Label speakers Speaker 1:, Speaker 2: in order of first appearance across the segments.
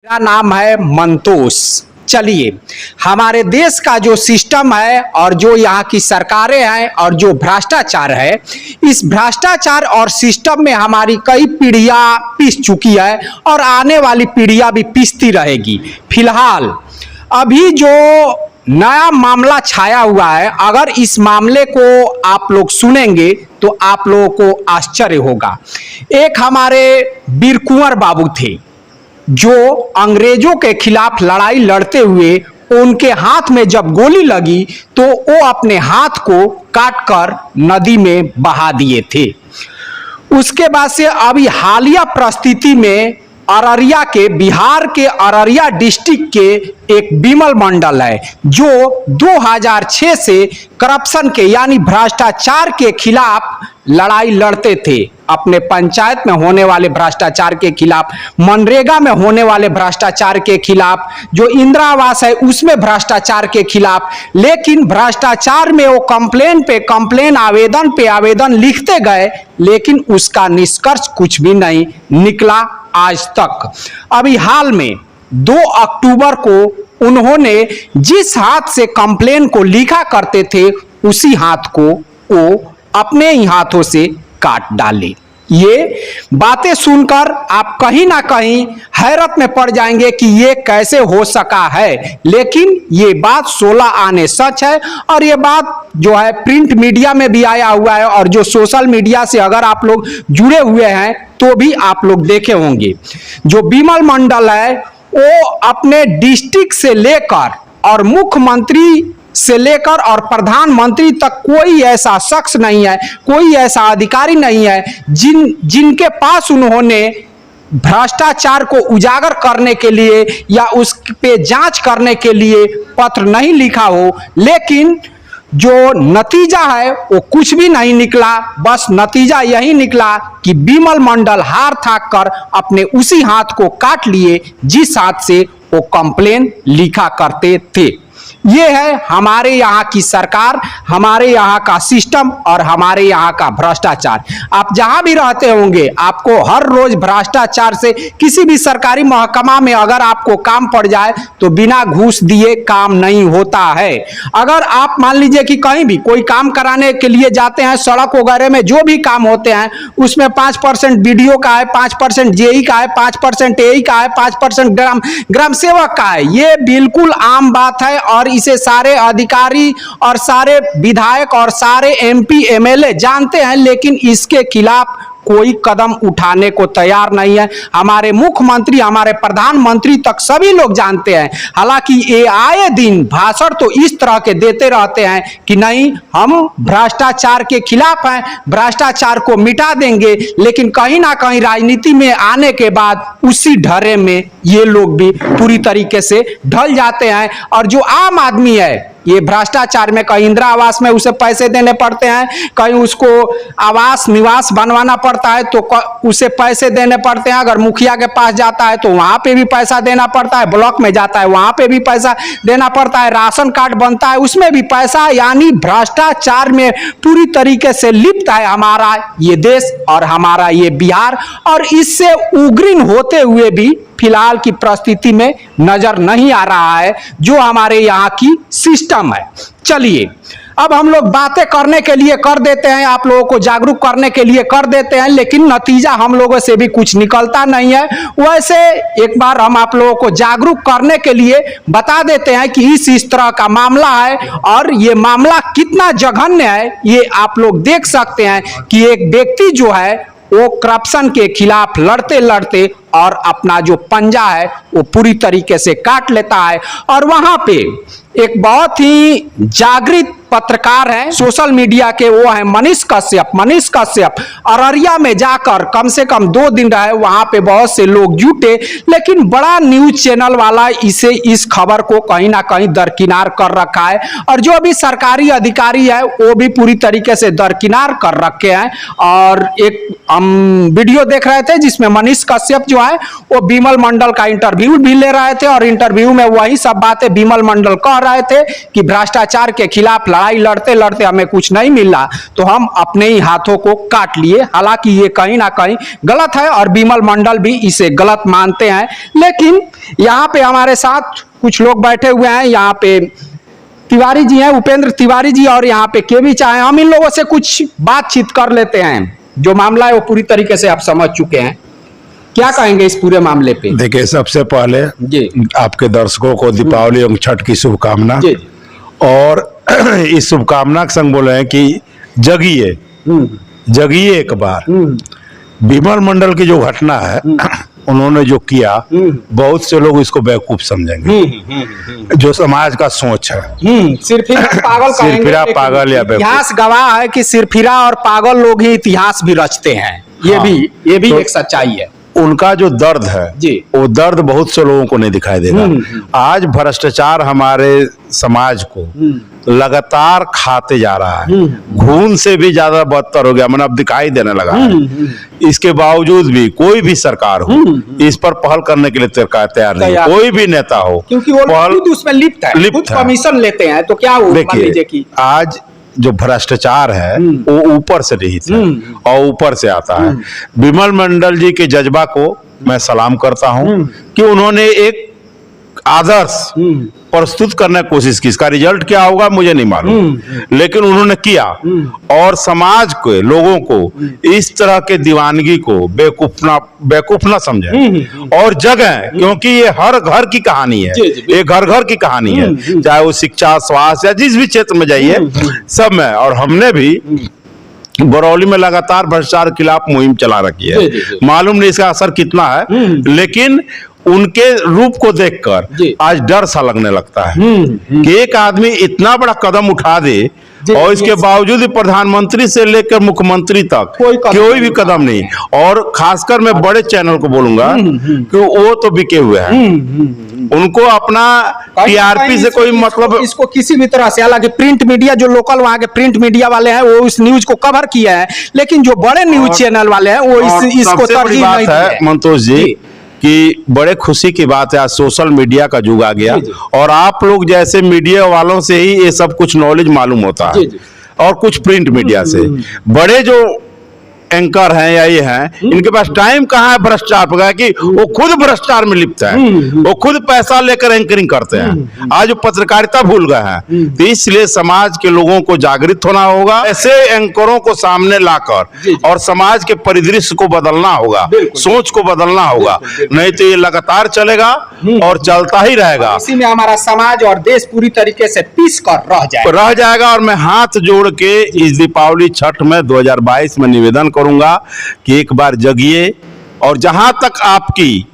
Speaker 1: मेरा नाम है मंतोष। चलिए, हमारे देश का जो सिस्टम है और जो यहाँ की सरकारें हैं और जो भ्रष्टाचार है, इस भ्रष्टाचार और सिस्टम में हमारी कई पीढ़ियाँ पिस चुकी है और आने वाली पीढ़ियाँ भी पिसती रहेगी। फिलहाल अभी जो नया मामला छाया हुआ है, अगर इस मामले को आप लोग सुनेंगे तो आप लोगों को आश्चर्य होगा। एक हमारे वीर कुंवर बाबू थे जो अंग्रेजों के खिलाफ लड़ाई लड़ते हुए उनके हाथ में जब गोली लगी तो वो अपने हाथ को काटकर नदी में बहा दिए थे। उसके बाद से अभी हालिया परिस्थिति में अररिया के, बिहार के अररिया डिस्ट्रिक्ट के एक बिमल मंडल है जो 2006 से करप्शन के यानी भ्रष्टाचार के खिलाफ लड़ाई लड़ते थे। अपने पंचायत में होने वाले भ्रष्टाचार के खिलाफ, मनरेगा में होने वाले भ्रष्टाचार के खिलाफ, जो इंदिरा आवास है उसमें भ्रष्टाचार के खिलाफ। लेकिन भ्रष्टाचार में वो कंप्लेन आवेदन पे आवेदन लिखते गए, लेकिन उसका निष्कर्ष कुछ भी नहीं निकला आज तक। अभी हाल में 2 अक्टूबर को उन्होंने जिस हाथ से कंप्लेन को लिखा करते थे उसी हाथ को वो अपने ही हाथों से काट डाले। ये बातें सुनकर आप कहीं ना कहीं हैरत में पड़ जाएंगे कि ये कैसे हो सका है, लेकिन ये बात 16 आने सच है और ये बात जो है प्रिंट मीडिया में भी आया हुआ है और जो सोशल मीडिया से अगर आप लोग जुड़े हुए हैं तो भी आप लोग देखे होंगे। जो बिमल मंडल है वो अपने डिस्ट्रिक्ट से लेकर और मुख्यमंत्री से लेकर और प्रधानमंत्री तक कोई ऐसा शख्स नहीं है, कोई ऐसा अधिकारी नहीं है जिनके पास उन्होंने भ्रष्टाचार को उजागर करने के लिए या उस पे जांच करने के लिए पत्र नहीं लिखा हो। लेकिन जो नतीजा है वो कुछ भी नहीं निकला। बस नतीजा यही निकला कि बिमल मंडल हार थाक कर अपने उसी हाथ को काट लिए जिस हाथ से वो कंप्लेन लिखा करते थे। ये है हमारे यहाँ की सरकार, हमारे यहाँ का सिस्टम और हमारे यहाँ का भ्रष्टाचार। आप जहाँ भी रहते होंगे आपको हर रोज भ्रष्टाचार से किसी भी सरकारी महकमा में अगर आपको काम पड़ जाए तो बिना घूस दिए काम नहीं होता है। अगर आप मान लीजिए कि कहीं भी कोई काम कराने के लिए जाते हैं, सड़क वगैरह में जो भी काम होते हैं उसमें 5% बीडीओ का है, 5% जेई का है, 5% एई का है, 5% ग्राम सेवक का है। ये बिल्कुल आम बात है और इसे सारे अधिकारी और सारे विधायक और सारे एमपी एमएलए जानते हैं, लेकिन इसके खिलाफ कोई कदम उठाने को तैयार नहीं है। हमारे मुख्यमंत्री, हमारे प्रधानमंत्री तक सभी लोग जानते हैं। हालांकि ये आए दिन भाषण तो इस तरह के देते रहते हैं कि नहीं हम भ्रष्टाचार के खिलाफ हैं, भ्रष्टाचार को मिटा देंगे, लेकिन कहीं ना कहीं राजनीति में आने के बाद उसी ढर्रे में ये लोग भी पूरी तरीके से ढल जाते हैं। और जो आम आदमी है ये भ्रष्टाचार में कहीं इंदिरा आवास में उसे पैसे देने पड़ते हैं, कहीं उसको आवास निवास बनवाना पड़ता है तो उसे पैसे देने पड़ते हैं। अगर मुखिया के पास जाता है तो वहां पे भी पैसा देना पड़ता है, ब्लॉक में जाता है वहां पे भी पैसा देना पड़ता है, राशन कार्ड बनता है उसमें भी पैसा। यानी भ्रष्टाचार में पूरी तरीके से लिप्त है हमारा ये देश और हमारा ये बिहार, और इससे उग्रीन होते हुए भी फिलहाल की परिस्थिति में नजर नहीं आ रहा है जो हमारे यहाँ की सिस्टम है। चलिए, अब हम लोग बातें करने के लिए कर देते हैं, आप लोगों को जागरूक करने के लिए कर देते हैं, लेकिन नतीजा हम लोगों से भी कुछ निकलता नहीं है। वैसे एक बार हम आप लोगों को जागरूक करने के लिए बता देते हैं कि इस तरह का मामला है और ये मामला कितना जघन्य है। ये आप लोग देख सकते हैं कि एक व्यक्ति जो है वो करप्शन के खिलाफ लड़ते लड़ते और अपना जो पंजा है वो पूरी तरीके से काट लेता है। और वहां पे एक बहुत ही जागृत पत्रकार है सोशल मीडिया के, वो है मनीष कश्यप। अररिया में जाकर कम से कम 2 दिन रहे, वहां पे बहुत से लोग जुटे, लेकिन बड़ा न्यूज चैनल वाला इस खबर को कहीं ना कहीं दरकिनार कर रखा है और जो भी सरकारी अधिकारी है वो भी पूरी तरीके से दरकिनार कर रखे हैं। और एक हम वीडियो देख रहे थे जिसमें मनीष कश्यप जो है वो बिमल मंडल का इंटरव्यू भी ले रहे थे और इंटरव्यू में वही सब बातें बिमल मंडल कह रहे थे कि भ्रष्टाचार के खिलाफ लड़ाई लड़ते लड़ते हमें कुछ नहीं मिला तो हम अपने ही हाथों को काट लिए। हालांकि ये कहीं ना कहीं गलत है और विमल मंडल भी इसे गलत मानते हैं। लेकिन यहाँ पे हमारे साथ कुछ लोग बैठे हुए हैं, यहाँ पे तिवारी जी हैं, उपेंद्र तिवारी जी, और यहाँ पे केवी चा हैं। हम इन लोगों से कुछ बातचीत कर लेते हैं। जो मामला है वो पूरी तरीके से आप समझ चुके हैं, क्या कहेंगे इस पूरे मामले पे?
Speaker 2: देखिए, सबसे पहले
Speaker 1: जी
Speaker 2: आपके दर्शकों को दीपावली एवं छठ की शुभकामना। और इस शुभकामना के संग बोले हैं कि जगिए, जगिए एक बार। विमल मंडल की जो घटना है, उन्होंने जो किया, बहुत से लोग इसको बेवकूफ समझेंगे। जो समाज का सोच है,
Speaker 1: सिरफिरा पागल कहेंगे,
Speaker 2: सिरफिरा पागल या बेवकूफ।
Speaker 1: इतिहास गवाह है कि सिरफिरा और पागल लोग ही इतिहास भी रचते हैं। ये भी तो एक सच्चाई है।
Speaker 2: उनका जो दर्द है
Speaker 1: जी,
Speaker 2: वो दर्द बहुत से लोगों को नहीं दिखाई देगा। आज भ्रष्टाचार हमारे समाज को लगातार खाते जा रहा है, घून से भी ज्यादा बदतर हो गया, मतलब अब दिखाई देने लगा है। इसके बावजूद भी कोई भी सरकार हो इस पर पहल करने के लिए तैयार नहीं है, कोई भी नेता हो,
Speaker 1: क्योंकि वो खुद उसमें लिप्त है, खुद कमीशन लेते हैं। तो क्या हो,
Speaker 2: देखिए आज जो भ्रष्टाचार है वो ऊपर से निहित है और ऊपर से आता है। विमल मंडल जी के जज्बा को मैं सलाम करता हूं कि उन्होंने एक आदर्श प्रस्तुत करने की कोशिश की। इसका रिजल्ट क्या होगा मुझे नहीं मालूम, लेकिन उन्होंने किया और समाज के लोगों को इस तरह के दीवानगी को बेवकूफ ना समझे और जगह, क्योंकि ये हर घर की कहानी है, ये घर घर की कहानी है, चाहे वो शिक्षा, स्वास्थ्य या जिस भी क्षेत्र में जाइए सब में। और हमने भी बरौली में लगातार भ्रष्टाचार के खिलाफ मुहिम चला रखी है। मालूम नहीं इसका असर कितना है, लेकिन उनके रूप को देखकर आज डर सा लगने लगता है कि एक आदमी इतना बड़ा कदम उठा दे और इसके बावजूद प्रधानमंत्री से लेकर मुख्यमंत्री तक कोई भी कदम नहीं। और खासकर मैं बड़े चैनल को बोलूंगा कि वो तो बिके हुए हैं, उनको अपना टीआरपी से कोई मतलब,
Speaker 1: इसको किसी भी तरह से, हालांकि प्रिंट मीडिया जो लोकल वहां के प्रिंट मीडिया वाले हैं वो इस न्यूज को कवर किया है, लेकिन जो बड़े न्यूज चैनल वाले हैं वो इसको तरजीह नहीं दिया है।
Speaker 2: मंतोष जी कि बड़े खुशी की बात है, आज सोशल मीडिया का युग आ गया और आप लोग जैसे मीडिया वालों से ही ये सब कुछ नॉलेज मालूम होता है और कुछ प्रिंट मीडिया से। बड़े जो एंकर हैं या ये हैं, इनके पास टाइम कहाँ है भ्रष्टाचार पर, कि वो खुद भ्रष्टाचार में लिप्त है, वो खुद पैसा लेकर एंकरिंग करते हैं। आज वो पत्रकारिता भूल गए हैं। तो इसलिए समाज के लोगों को जागृत होना होगा, ऐसे एंकरों को सामने लाकर और समाज के परिदृश्य को बदलना होगा, सोच को बदलना होगा, नहीं तो ये लगातार चलेगा और चलता ही रहेगा।
Speaker 1: इसी में हमारा समाज और देश पूरी तरीके से पीस कर रह जाएगा।
Speaker 2: और मैं हाथ जोड़ के इस दीपावली छठ में 2022 में निवेदन करूंगा कि एक बार जगिए और जहां तक आपकी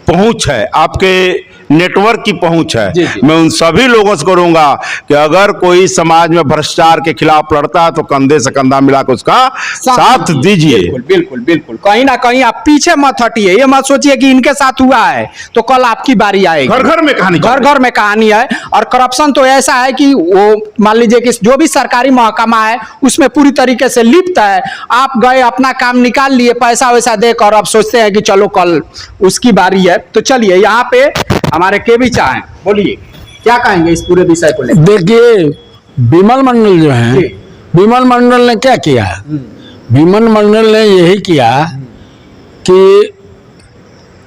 Speaker 2: पहुंच है, आपके नेटवर्क की पहुंच है, मैं उन सभी लोगों से करूंगा कि अगर कोई समाज में भ्रष्टाचार के खिलाफ लड़ता है तो कंधे से कंधा मिलाकर उसका साथ दीजिए।
Speaker 1: बिल्कुल बिल्कुल, कहीं ना कहीं आप पीछे मत हटिए। ये मत सोचिए कि इनके साथ हुआ है तो कल आपकी बारी आएगी।
Speaker 2: घर घर में कहानी,
Speaker 1: घर घर में कहानी है। और करप्शन तो ऐसा है कि वो मान लीजिए कि जो भी सरकारी महकमा है उसमें पूरी तरीके से लिप्त है। आप गए, अपना काम निकाल लिए, पैसा वैसा देकर, अब सोचते हैं कि चलो कल उसकी बारी है। तो चलिए, यहाँ पे हमारे केवी चा हैं, बोलिए क्या कहेंगे इस पूरे विषय को लेकर?
Speaker 3: देखिए, विमल मंडल जो है, विमल मंडल ने क्या किया? विमल मंडल ने यही किया कि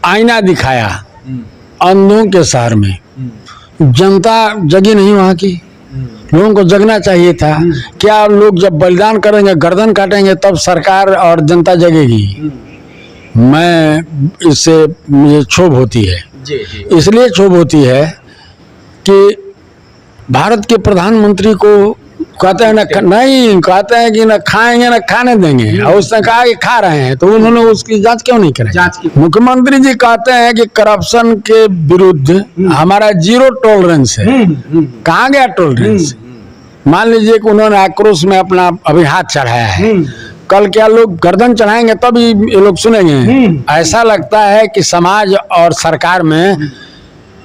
Speaker 3: आईना दिखाया अंधों के शहर में। जनता जगी नहीं वहाँ की, लोगों को जगना चाहिए था। क्या लोग जब बलिदान करेंगे, गर्दन काटेंगे, तब सरकार और जनता जगेगी? मैं इससे मुझे क्षोभ होती है। इसलिए क्षोभ होती है कि भारत के प्रधानमंत्री को कहते हैं नहीं कहते हैं कि न खाएंगे न खाने देंगे, और उसने कहा कि खा रहे हैं, तो उन्होंने उसकी जांच क्यों नहीं कराई? मुख्यमंत्री जी कहते हैं कि करप्शन के विरुद्ध हमारा 0 टॉलरेंस है। कहाँ गया टॉलरेंस? मान लीजिए कि उन्होंने आक्रोश में अपना अभी हाथ चढ़ाया है, कल क्या लोग गर्दन चढ़ाएंगे तब ये लोग सुनेंगे? ऐसा लगता है कि समाज और सरकार में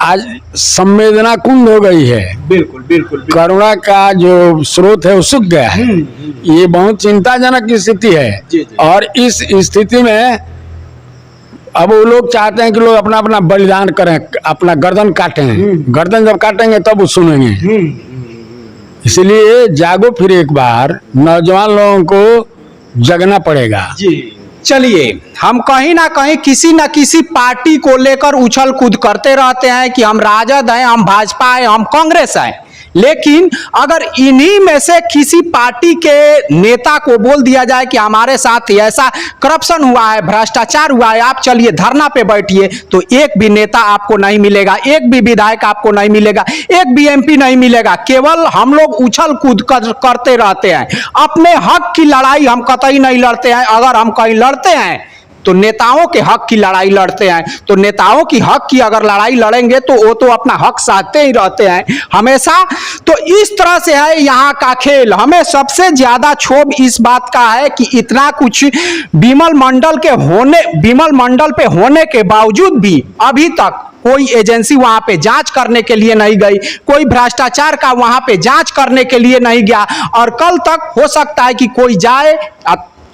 Speaker 3: आज संवेदना कुंद हो गई है।
Speaker 1: बिल्कुल बिल्कुल,
Speaker 3: करुणा का जो स्रोत है वो सूख गया है। ये बहुत चिंताजनक स्थिति है। और इस स्थिति में अब वो लोग चाहते हैं कि लोग अपना अपना बलिदान करें, अपना गर्दन काटें। गर्दन जब काटेंगे तब वो सुनेंगे। इसलिए जागो फिर एक बार, नौजवान लोगों को जगना पड़ेगा।
Speaker 1: जी चलिए, हम कहीं ना कहीं किसी न किसी पार्टी को लेकर उछल कूद करते रहते हैं कि हम राजद हैं, हम भाजपा हैं, हम कांग्रेस हैं, लेकिन अगर इन्हीं में से किसी पार्टी के नेता को बोल दिया जाए कि हमारे साथ ऐसा करप्शन हुआ है, भ्रष्टाचार हुआ है, आप चलिए धरना पे बैठिए, तो एक भी नेता आपको नहीं मिलेगा, एक भी विधायक आपको नहीं मिलेगा, एक भी एमपी नहीं मिलेगा। केवल हम लोग उछल कूद करते रहते हैं। अपने हक की लड़ाई हम कतई नहीं लड़ते हैं। अगर हम कहीं लड़ते हैं तो नेताओं के हक की लड़ाई लड़ते हैं। तो नेताओं की हक की अगर लड़ाई लड़ेंगे तो वो तो अपना हक साधते ही रहते हैं हमेशा। तो इस तरह से है यहाँ का खेल। हमें सबसे ज्यादा क्षोभ इस बात का है कि इतना कुछ विमल मंडल पे होने के बावजूद भी अभी तक कोई एजेंसी वहां पे जांच करने के लिए नहीं गई, कोई भ्रष्टाचार का वहां पे जांच करने के लिए नहीं गया। और कल तक हो सकता है कि कोई जाए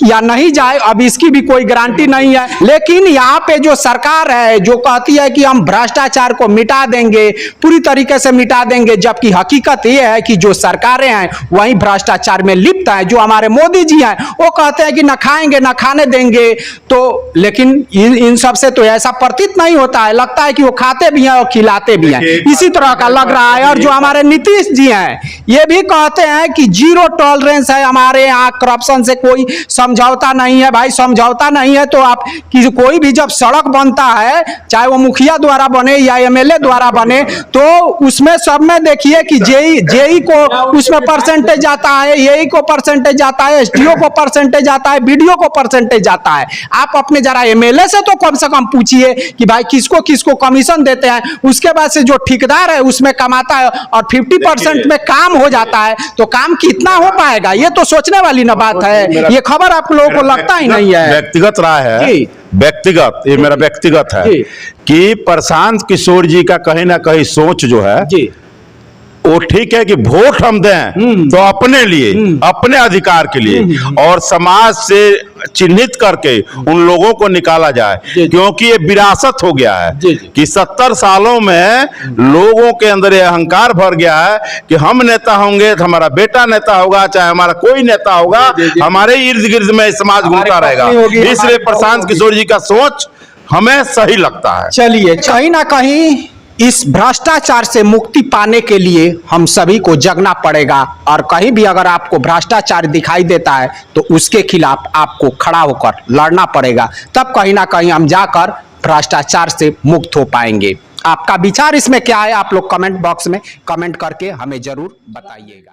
Speaker 1: या नहीं जाए, अब इसकी भी कोई गारंटी नहीं है। लेकिन यहाँ पे जो सरकार है जो कहती है कि हम भ्रष्टाचार को मिटा देंगे, पूरी तरीके से मिटा देंगे, जबकि हकीकत ये है कि जो सरकारें हैं वही भ्रष्टाचार में लिप्त हैं। जो हमारे मोदी जी हैं वो कहते हैं कि न खाएंगे न खाने देंगे, तो लेकिन इन सब से तो ऐसा प्रतीत नहीं होता है। लगता है कि वो खाते भी हैं और खिलाते भी हैं, इसी तरह का लग रहा है। और जो हमारे नीतीश जी हैं ये भी कहते हैं कि जीरो टॉलरेंस है हमारे यहाँ, करप्शन से कोई समझौता नहीं है। भाई समझौता नहीं है तो आप कोई भी जब सड़क बनता है, चाहे वो मुखिया द्वारा बने या एमएलए द्वारा बने, तो उसमें सब में देखिए कि जेई को उसमें परसेंटेज आता है, एई को परसेंटेज आता है, एसडीओ को परसेंटेज आता है, बीडीओ को परसेंटेज आता है। आप अपने जरा एमएलए से तो कम से कम पूछिए कि भाई किसको किसको कमीशन देते हैं। उसके बाद से जो ठेकेदार है उसमें कमाता है और 50% में काम हो जाता है, तो काम कितना हो पाएगा? ये तो सोचने वाली ना बात है। ये खबर आप लोगों को लगता ही नहीं है।
Speaker 2: व्यक्तिगत राय है, व्यक्तिगत, ये मेरा व्यक्तिगत है कि प्रशांत किशोर जी का कहीं ना कहीं सोच जो है जी, वो ठीक है कि वोट हम दें तो अपने लिए, अपने अधिकार के लिए, और समाज से चिन्हित करके उन लोगों को निकाला जाए, क्योंकि ये विरासत हो गया है कि 70 सालों में लोगों के अंदर ये अहंकार भर गया है कि हम नेता होंगे तो हमारा बेटा नेता होगा, चाहे हमारा कोई नेता होगा, हमारे इर्द गिर्द में समाज घूमता रहेगा। इसलिए प्रशांत किशोर जी का सोच हमें सही लगता है।
Speaker 1: चलिए, कहीं ना कहीं इस भ्रष्टाचार से मुक्ति पाने के लिए हम सभी को जगना पड़ेगा। और कहीं भी अगर आपको भ्रष्टाचार दिखाई देता है तो उसके खिलाफ आपको खड़ा होकर लड़ना पड़ेगा, तब कहीं ना कहीं हम जाकर भ्रष्टाचार से मुक्त हो पाएंगे। आपका विचार इसमें क्या है? आप लोग कमेंट बॉक्स में कमेंट करके हमें जरूर बताइएगा।